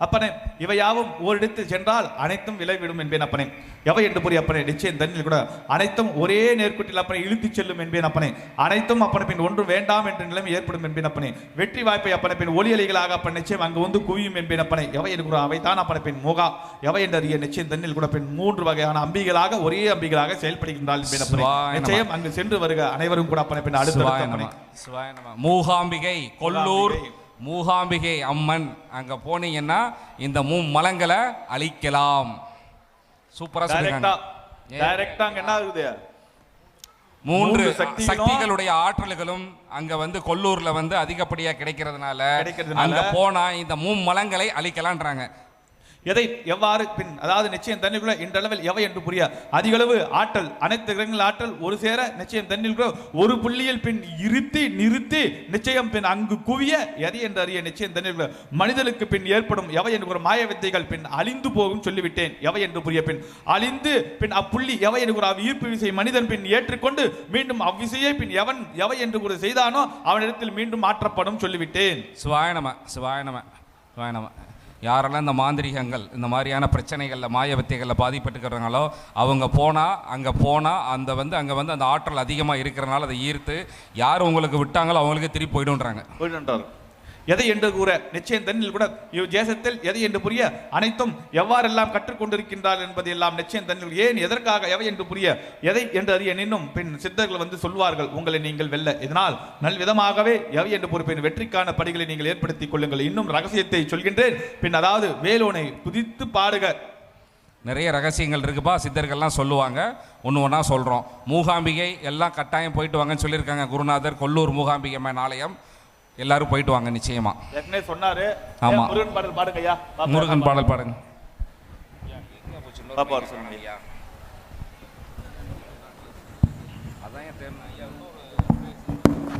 அப்பனே இவையாவும் ஓரிடத்தில் சென்றால் அனைத்தும் விளைவிடும் என்பேன் அப்பனே. எவை என்று புரிய அப்பனே. நிச்சயம் தண்ணில் கூட அனைத்தும் ஒரே நேர்குட்டில் அப்பனை இழுத்துச் செல்லும் என்பேன் அப்பனே. அனைத்தும் அப்பனை பின் ஒன்றும் வேண்டாம் என்ற நிலைமை ஏற்படும் என்பேன் அப்பனே. வெற்றி வாய்ப்பை அப்பனை பின் ஒலி அலைகளாக அப்பன் நிச்சயம் அங்கு வந்து குவியும் என்பேன் அப்பனே. எவை என்று கூட அவைதான் அப்பனை பின் முகா. எவை என்று அறிய நிச்சயம் தண்ணில் கூட பின் 3 வகையான அம்பிகளாக ஒரே அம்பிகளாக செயல்படுகின்றால் என்பேன் அப்பனே. நிச்சயம் அங்கு சென்று வருக அனைவரும் கூட அப்பனை பின் அடுத்த மூகாம்பிகை கொல்லூர் மூகாம்பிகை அம்மன் அங்க போனீங்கன்னா இந்த மலங்களை அழிக்கலாம். சூப்பரா சொல்லிருக்காங்க. டைரக்டா என்ன ஆகுது? 3 சக்திகளுடைய ஆற்றல்களும் அங்க வந்து கொல்லூர்ல வந்து அதிகப்படியா கிடைக்கிறதுனால அங்க போனா இந்த மலங்களை அழிக்கலான்றாங்க. எதை எவ்வாறு பின் அதாவது நிச்சயம் தண்ணிக்குள்ள இன்றளவில் எவை என்று புரிய அதிகளவு ஆற்றல் அனைத்து கிரகங்கள் ஆற்றல் ஒரு சேர நிச்சயம் தண்ணில் ஒரு புள்ளியில் பின் நிறுத்தி நிச்சயம் பின் அங்கு குவிய எதை என்று அறிய நிச்சயம் தண்ணில் மனிதனுக்கு பின் ஏற்படும் எவை என்று ஒரு மாய வித்தைகள் பின் அழிந்து போகும் சொல்லிவிட்டேன். எவை என்று புரிய பின் அழிந்து பின் அப்புள்ளி எவை என்று ஒரு ஈர்ப்பு விசை மனிதன் பின் ஏற்றுக்கொண்டு மீண்டும் அவ்விசையை பின் எவை என்று ஒரு செய்தானோ அவனிடத்தில் மீண்டும் மாற்றப்படும் சொல்லிவிட்டேன். சிவாயனம சிவாயனம சிவாயனம. யாரெல்லாம் இந்த மாந்திரிகங்கள் இந்த மாதிரியான பிரச்சனைகளில் மாய வித்தைகளில் பாதிப்பட்டுக்கிறாங்களோ அவங்க அங்கே போனால் அங்கே வந்து அந்த ஆற்றல் அதிகமாக இருக்கிறனால அதை ஈர்த்து யார் உங்களுக்கு விட்டாங்களோ அவங்களுக்கு திருப்பி போயிடுன்றாங்க. எதை என்று கூற நிச்சயம் தண்ணில் கூட தேசத்தில் எதை என்று புரிய அனைத்தும் எவ்வாறெல்லாம் கற்றுக்கொண்டிருக்கின்றார் என்பதை எல்லாம் நிச்சயம் தண்ணில் ஏன் எதற்காக எவை என்று புரிய எதை என்று அறிய நின்னும் பின் சித்தர்கள் வந்து சொல்வார்கள் உங்களை நீங்கள் வெல்ல. இதனால் நல்விதமாகவே எவை என்று பொறுப்பின் வெற்றிக்கான படிகளை நீங்கள் ஏற்படுத்திக் கொள்ளுங்கள். இன்னும் ரகசியத்தை சொல்கின்றேன். பின் அதாவது வேலோனை குதித்து பாடுக. நிறைய ரகசியங்கள் இருக்குப்பா. சித்தர்கள்லாம் சொல்லுவாங்க. ஒன்று ஒன்றா சொல்கிறோம். மூகாம்பிகை எல்லாம் கட்டாயம் போயிட்டு வாங்கன்னு சொல்லியிருக்காங்க குருநாதர். கொல்லூர் மூகாம்பிகை அம்மன் ஆலயம் எல்லாரும் போயிட்டு வாங்க நிச்சயமா. ஏற்கனவே சொன்னாரு. ஆமா, முருகன் பாடல் பாடுங்கய்யா. முருகன் பாடல் பாடுங்க. அதான்